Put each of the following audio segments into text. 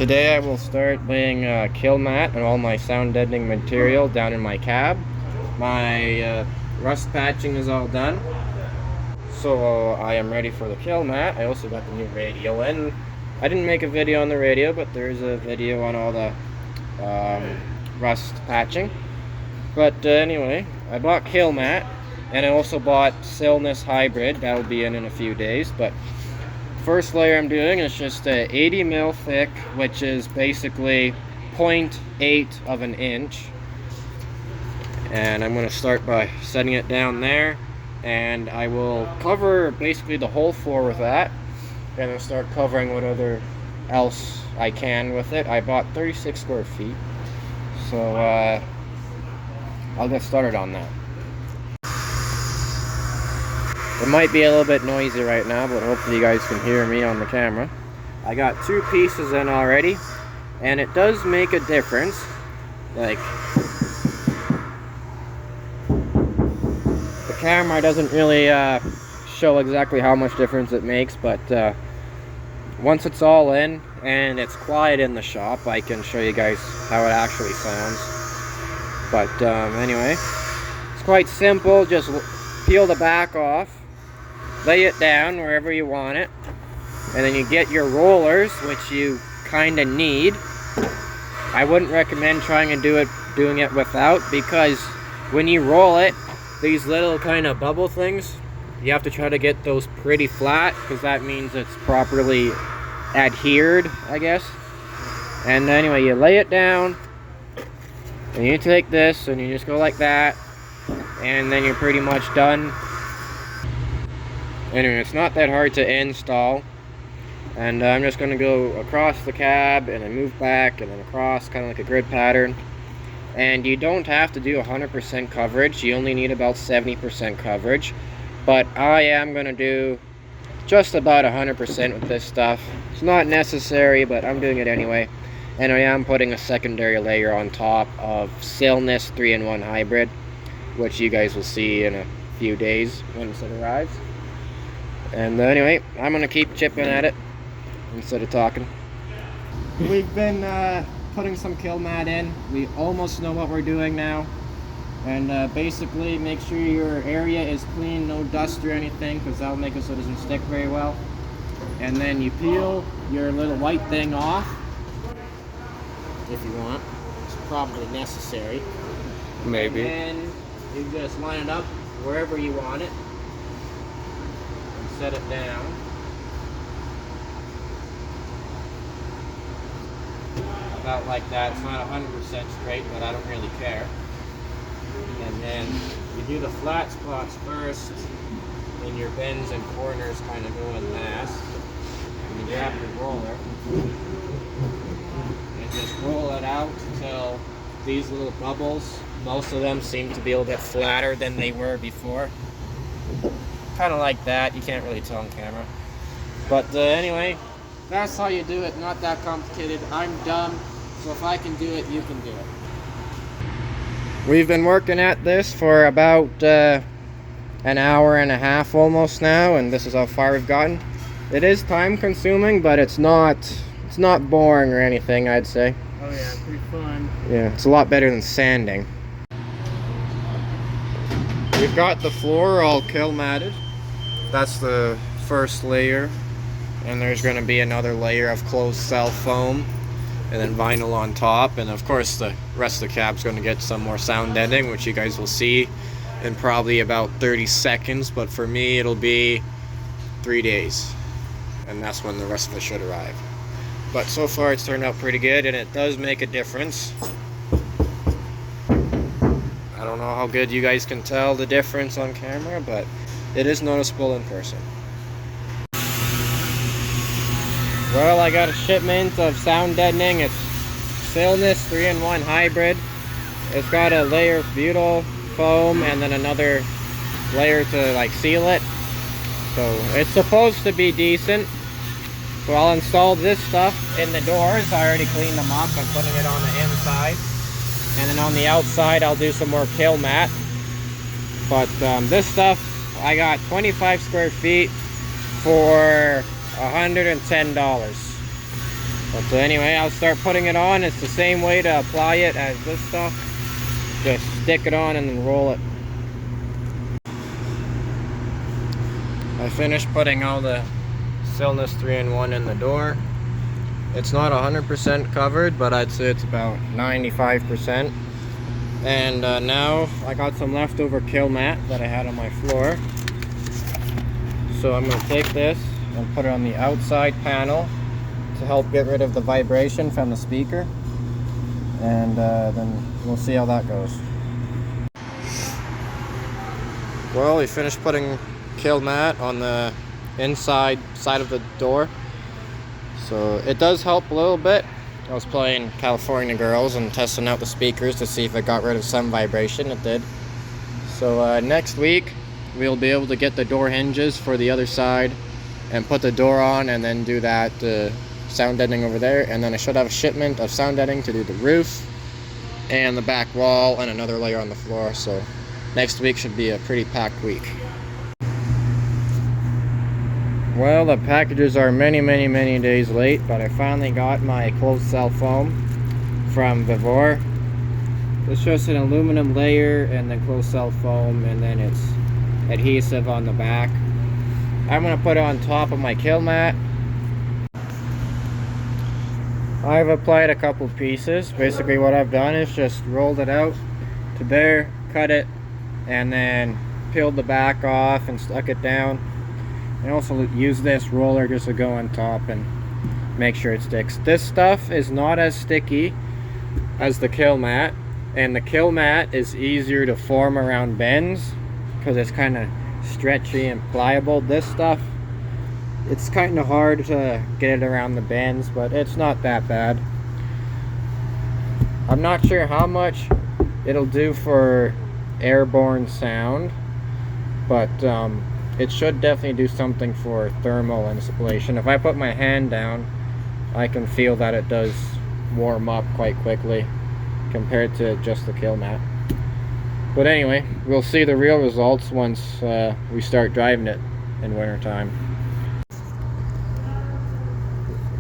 Today I will start laying a kill mat and all my sound deadening material down in my cab. My rust patching is all done, so I am ready for the kill mat. I also got the new radio in. I didn't make a video on the radio, but there's a video on all the rust patching. But anyway, I bought kill mat, and I also bought Silness Hybrid. That will be in a few days. But first layer I'm doing is just 80 mil thick, which is basically 0.8 of an inch. And I'm going to start by setting it down there, and I will cover basically the whole floor with that, and then start covering whatever else I can with it. I bought 36 square feet, so I'll get started on that. It might be a little bit noisy right now, but hopefully you guys can hear me on the camera. I got 2 pieces in already, and it does make a difference. Like, the camera doesn't really show exactly how much difference it makes, but once it's all in and it's quiet in the shop, I can show you guys how it actually sounds. But anyway, it's quite simple. Just peel the back off, lay it down wherever you want it, and then you get your rollers, which you kind of need. I wouldn't recommend trying and doing it without, because when you roll it, these little kind of bubble things, you have to try to get those pretty flat, because that means it's properly adhered, I guess. And anyway, you lay it down, and you take this and you just go like that, and then you're pretty much done. Anyway, it's not that hard to install, and I'm just going to go across the cab and then move back and then across, kind of like a grid pattern. And you don't have to do 100% coverage, you only need about 70% coverage, but I am going to do just about 100% with this stuff. It's not necessary, but I'm doing it anyway. And I am putting a secondary layer on top of Silness 3-in-1 Hybrid, which you guys will see in a few days once it arrives. And anyway, I'm going to keep chipping at it instead of talking. We've been putting some kill mat in. We almost know what we're doing now. And basically, make sure your area is clean, no dust or anything, because that'll make it so it doesn't stick very well. And then you peel your little white thing off, if you want. It's probably necessary. Maybe. And then you just line it up wherever you want it. Set it down. About like that. It's not 100% straight, but I don't really care. And then you do the flat spots first, and your bends and corners kind of go in last. And you grab your roller and just roll it out until these little bubbles, most of them seem to be a little bit flatter than they were before. Kind of like that. You can't really tell on camera, but anyway, that's how you do it. Not that complicated. I'm dumb, so if I can do it, you can do it. We've been working at this for about an hour and a half almost now, and this is how far we've gotten. It is time consuming, but it's not boring or anything, I'd say. Oh yeah, pretty fun. Yeah, it's a lot better than sanding. We've got the floor all kill matted. That's the first layer, and there's going to be another layer of closed cell foam, and then vinyl on top, and of course the rest of the cab's going to get some more sound deadening, which you guys will see in probably about 30 seconds, but for me it'll be 3 days, and that's when the rest of it should arrive. But so far it's turned out pretty good, and it does make a difference. I don't know how good you guys can tell the difference on camera, but it is noticeable in person. Well, I got a shipment of sound deadening. It's Silness 3-in-1 Hybrid. It's got a layer of butyl foam and then another layer to like seal it. So it's supposed to be decent. So I'll install this stuff in the doors. I already cleaned them up. I'm putting it on the inside. And then on the outside, I'll do some more kill mat. But this stuff, I got 25 square feet for $110. But anyway, I'll start putting it on. It's the same way to apply it as this stuff. Just stick it on and then roll it. I finished putting all the Silness 3-in-1 in the door. It's not 100% covered, but I'd say it's about 95%. And now I got some leftover kill mat that I had on my floor. So I'm going to take this and put it on the outside panel to help get rid of the vibration from the speaker. And then we'll see how that goes. Well, we finished putting kill mat on the inside side of the door. So it does help a little bit. I was playing California Girls and testing out the speakers to see if it got rid of some vibration. It did. So next week we'll be able to get the door hinges for the other side and put the door on, and then do that sound deadening over there. And then I should have a shipment of sound deadening to do the roof and the back wall and another layer on the floor. So next week should be a pretty packed week. Well, the packages are many days late, but I finally got my closed cell foam from Vivor. It's just an aluminum layer and then closed cell foam, and then it's adhesive on the back. I'm going to put it on top of my kill mat. I've applied a couple pieces. Basically what I've done is just rolled it out to there, cut it, and then peeled the back off and stuck it down. I also use this roller just to go on top and make sure it sticks. This stuff is not as sticky as the kill mat, and the kill mat is easier to form around bends because it's kind of stretchy and pliable. This stuff, it's kind of hard to get it around the bends, but it's not that bad. I'm not sure how much it'll do for airborne sound, but it should definitely do something for thermal insulation. If I put my hand down, I can feel that it does warm up quite quickly compared to just the kill mat. But anyway, we'll see the real results once we start driving it in winter time.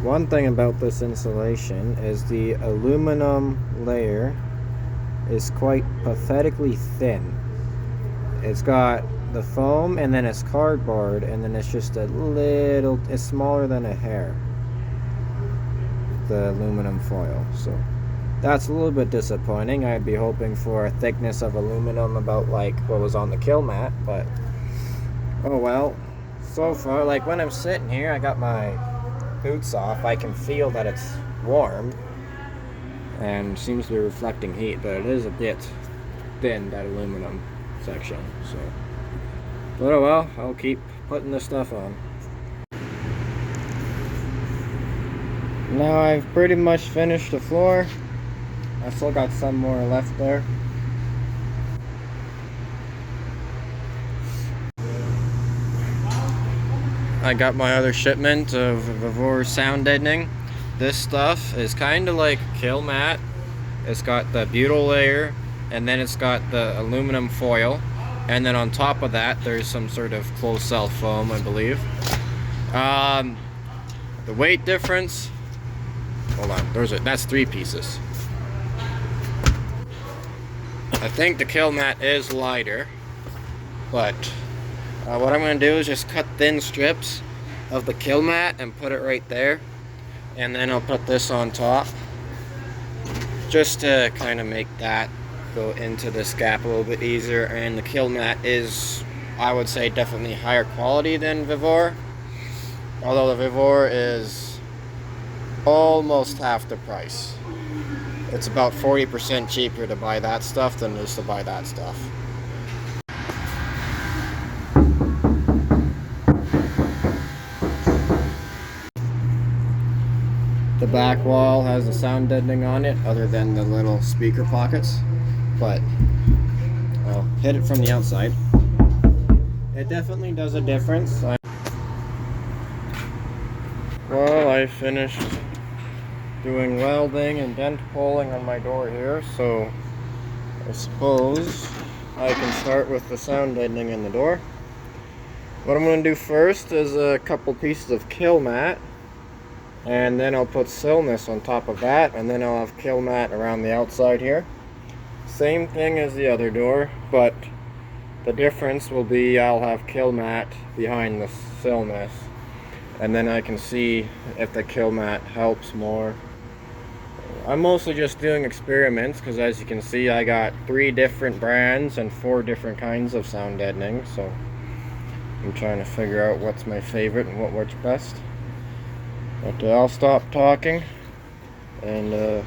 One thing about this insulation is the aluminum layer is quite pathetically thin. It's got the foam, and then it's cardboard, and then it's just a little, it's smaller than a hair, the aluminum foil. So that's a little bit disappointing. I'd be hoping for a thickness of aluminum about like what was on the kill mat, but oh well. So far, like when I'm sitting here, I got my boots off, I can feel that it's warm and seems to be reflecting heat, but it is a bit thin, that aluminum section. So but oh well, I'll keep putting this stuff on. Now I've pretty much finished the floor. I still got some more left there. I got my other shipment of Vivor sound deadening. This stuff is kind of like kill mat. It's got the butyl layer, and then it's got the aluminum foil. And then on top of that, there's some sort of closed cell foam, I believe. The weight difference, hold on, that's 3 pieces. I think the kill mat is lighter, but what I'm going to do is just cut thin strips of the kill mat and put it right there. And then I'll put this on top, just to kind of make that go into this gap a little bit easier. And the kill mat is, I would say, definitely higher quality than Vivor, although the Vivor is almost half the price. It's about 40% cheaper to buy that stuff than it is to buy that stuff. The back wall has the sound deadening on it, other than the little speaker pockets, but I'll hit it from the outside. It definitely does a difference. Well, I finished doing welding and dent pulling on my door here, so I suppose I can start with the sound deadening in the door. What I'm going to do first is a couple pieces of kill mat, and then I'll put stillness on top of that, and then I'll have kill mat around the outside here. Same thing as the other door, but the difference will be I'll have kill mat behind the stillness, and then I can see if the kill mat helps more. I'm mostly just doing experiments because, as you can see, I got 3 different brands and 4 different kinds of sound deadening, so I'm trying to figure out what's my favorite and what works best. But I'll stop talking and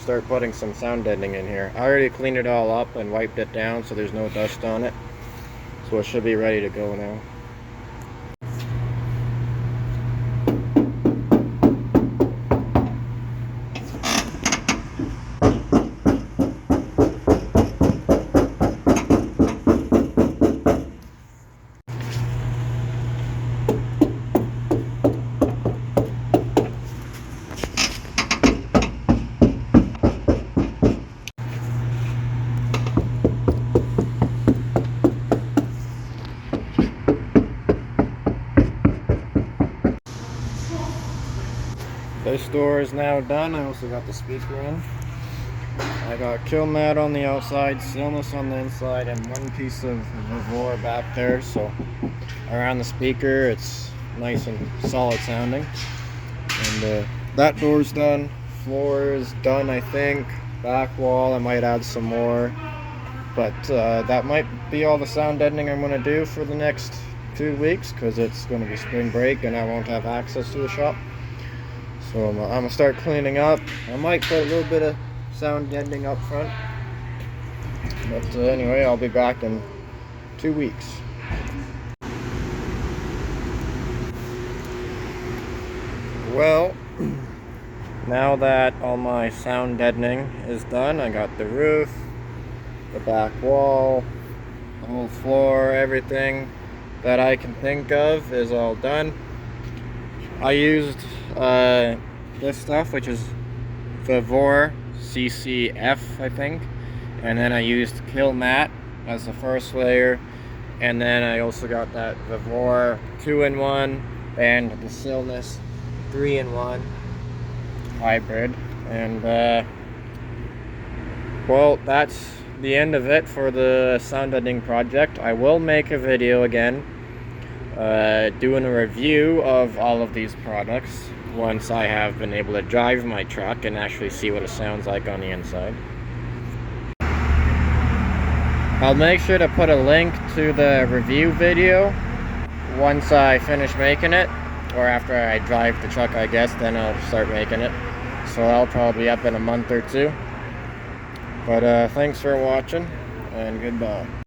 start putting some sound deadening in here. I already cleaned it all up and wiped it down so there's no dust on it, so it should be ready to go now. This door is now done. I also got the speaker in. I got kill mat on the outside, stillness on the inside, and 1 piece of Vivor back there, so around the speaker it's nice and solid sounding. And that door's done. Floor is done, I think. Back wall, I might add some more. But that might be all the sound deadening I'm going to do for the next 2 weeks, because it's going to be spring break and I won't have access to the shop. So I'm going to start cleaning up. I might put a little bit of sound deadening up front. But anyway, I'll be back in 2 weeks. Well, now that all my sound deadening is done, I got the roof, the back wall, the whole floor, everything that I can think of is all done. I used this stuff, which is Vivor CCF, I think, and then I used kill mat as the first layer, and then I also got that Vivor 2-in-1 and the stillness 3-in-1 hybrid. And well, that's the end of it for the sound deadening project. I will make a video again doing a review of all of these products once I have been able to drive my truck and actually see what it sounds like on the inside. I'll make sure to put a link to the review video once I finish making it, or after I drive the truck, I guess, then I'll start making it. So I'll probably be up in a month or 2. But thanks for watching, and goodbye.